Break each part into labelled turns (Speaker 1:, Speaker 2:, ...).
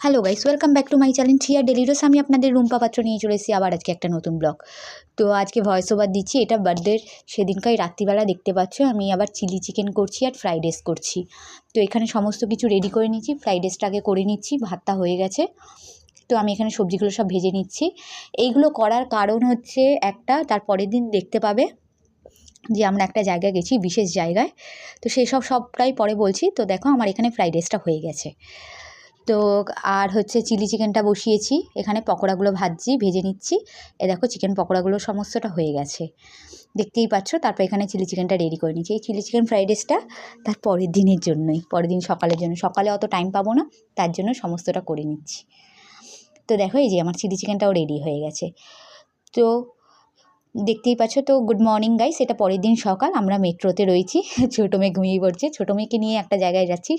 Speaker 1: Hello guys, welcome back to my channel here daily রোজ। আমি আপনাদের রুম্পা পাত্র নিয়ে চলে এসেছি আবার আজকে একটা নতুন ব্লগ। তো আজকে ভয়েস ওভার দিচ্ছি, এটা বার্থডের সেদিনকার রাত্রিবেলা দেখতে পাচ্ছ আমি আবার চিলি চিকেন করছি আর ফ্রাইড রাইস করছি। তো এখানে সমস্ত কিছু রেডি করে নিচ্ছি, ফ্রাইড রাইসটা আগে করে নিচ্ছি, ভাতটা হয়ে গেছে। তো আমি এখানে সবজিগুলো সব ভেজে নিচ্ছি। এইগুলো করার কারণ হচ্ছে একটা, তার পরের দিন দেখতে পাবে যে আমরা একটা জায়গায় গেছি, বিশেষ জায়গায়। তো সেই সবটাই পরে বলছি। তো দেখো আমার এখানে ফ্রাইড রাইসটা হয়ে গেছে। তো আর হচ্ছে চিলি চিকেনটা বসিয়েছি, এখানে পকোড়াগুলো ভেজে নিচ্ছি। এ দেখো চিকেন পকোড়াগুলো সমস্তটা হয়ে গেছে, দেখতেই পাচ্ছ। তারপর এখানে চিলি চিকেনটা রেডি করে নিচ্ছি। এই চিলি চিকেন ফ্রাইড রাইসটা তার পরের দিনের জন্যই, পরের দিন সকালের জন্য। সকালে অত টাইম পাবো না, তার জন্য সমস্তটা করে নিচ্ছি। তো দেখো এই যে আমার চিলি চিকেনটাও রেডি হয়ে গেছে। তো দেখতেই পাচ্ছ। তো গুড মর্নিং গাইস, এটা পরের দিন সকাল, আমরা মেট্রোতে রয়েছি। ছোটো মেয়ে ঘুমিয়ে পড়ছে, ছোটো মেয়েকে নিয়ে একটা জায়গায় যাচ্ছি।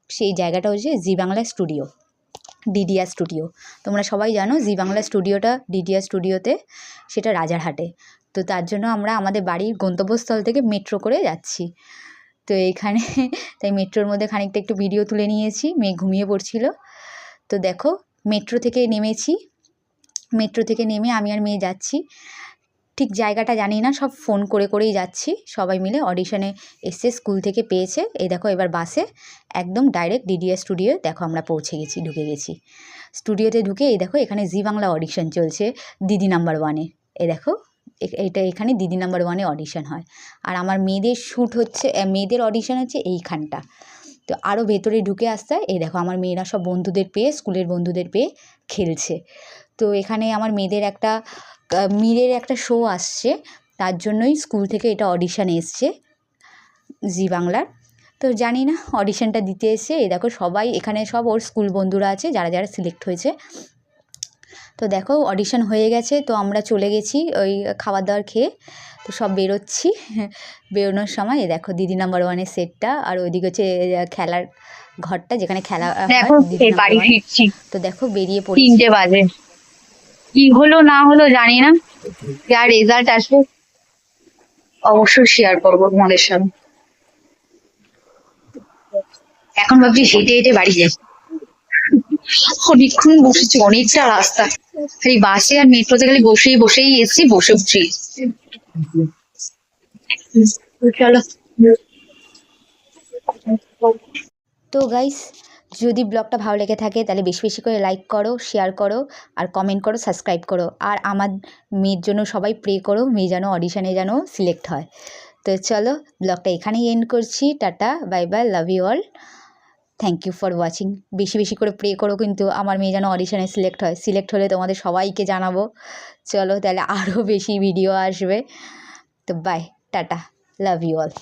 Speaker 1: সেই জায়গাটা হচ্ছে জি বাংলা স্টুডিও, ডিডিআর স্টুডিও। তোমরা সবাই জানো জি বাংলা স্টুডিওটা ডিডিআর স্টুডিওতে, সেটা রাজারহাটে। তো তার জন্য আমরা আমাদের বাড়ির গন্তব্যস্থল থেকে মেট্রো করে যাচ্ছি। তো এইখানে তাই মেট্রোর মধ্যে খানিকটা একটু ভিডিও তুলে নিয়েছি, মেয়ে ঘুমিয়ে পড়ছিল। তো দেখো মেট্রো থেকে নেমেছি, মেট্রো থেকে নেমে আমি আর মেয়ে যাচ্ছি। ঠিক জায়গাটা জানি না, সব ফোন করেই যাচ্ছি। সবাই মিলে অডিশনে এসে স্কুল থেকে পেয়েছে। এই দেখো এবার বাসে একদম ডাইরেক্ট ডিডিআর স্টুডিও। দেখো আমরা পৌঁছে গেছি, ঢুকে গেছি স্টুডিওতে। ঢুকে এই দেখো এখানে জি বাংলা অডিশন চলছে দিদি নাম্বার 1-এ। এই দেখো এখানে দিদি নাম্বার 1-এ অডিশন হয়। আর আমার মেয়েদের শ্যুট হচ্ছে, মেয়েদের অডিশন হচ্ছে এইখানটা। তো আরও ভেতরে ঢুকে আসতে হয়। এই দেখো আমার মেয়েরা সব বন্ধুদের পেয়ে, স্কুলের বন্ধুদের পেয়ে খেলছে। তো এখানে আমার মেয়েদের একটা মিরের একটা শো আসছে, তার জন্যই স্কুল থেকে এটা অডিশান এসছে জি বাংলার। তো জানি না, অডিশানটা দিতে এসে এই দেখো সবাই এখানে, সব ওর স্কুল বন্ধুরা আছে যারা যারা সিলেক্ট হয়েছে। তো দেখো অডিশান হয়ে গেছে, তো আমরা চলে গেছি ওই খাবার দাবার খেয়ে। তো সব বেরোচ্ছি, বেরোনোর সময় এই দেখো দিদি নাম্বার 1-এর সেটটা, আর ওইদিকে হচ্ছে খেলার ঘরটা যেখানে খেলা হয়।
Speaker 2: বাড়ি ফিরছি,
Speaker 1: তো দেখো বেরিয়ে পড়ছি।
Speaker 2: 3টে বাজে। কি হলো না হলো জানি না, যা রেজাল্ট আসবে অবশ্যই শেয়ার করবো তোমাদের সাথে। এখন ভাবছি হেঁটে হেঁটে বাড়ি যাই, অনেকক্ষণ বসেছি, অনেকটা রাস্তা। খালি বাসে আর মেট্রোতে খালি বসেই এসছি, বসেই চলো।
Speaker 1: তো গাইস, যদি ব্লগটা ভালো লেগে থাকে তাহলে বেশি বেশি করে লাইক করো, শেয়ার করো, আর কমেন্ট করো, সাবস্ক্রাইব করো। আর আমার মেয়ের জন্য সবাই প্রে করো, মেয়ে যেন অডিশানে যেন সিলেক্ট হয়। তো চলো ব্লগটা এখানেই এন্ড করছি। Tata, bye bye, love you all, thank you for watching. বেশি বেশি করে প্রে করো কিন্তু আমার মেয়ে যেন অডিশানে সিলেক্ট হয়। সিলেক্ট হলে তোমাদের সবাইকে জানাবো। চলো তাহলে আরও বেশি ভিডিও আসবে। তো bye, tata, love you all.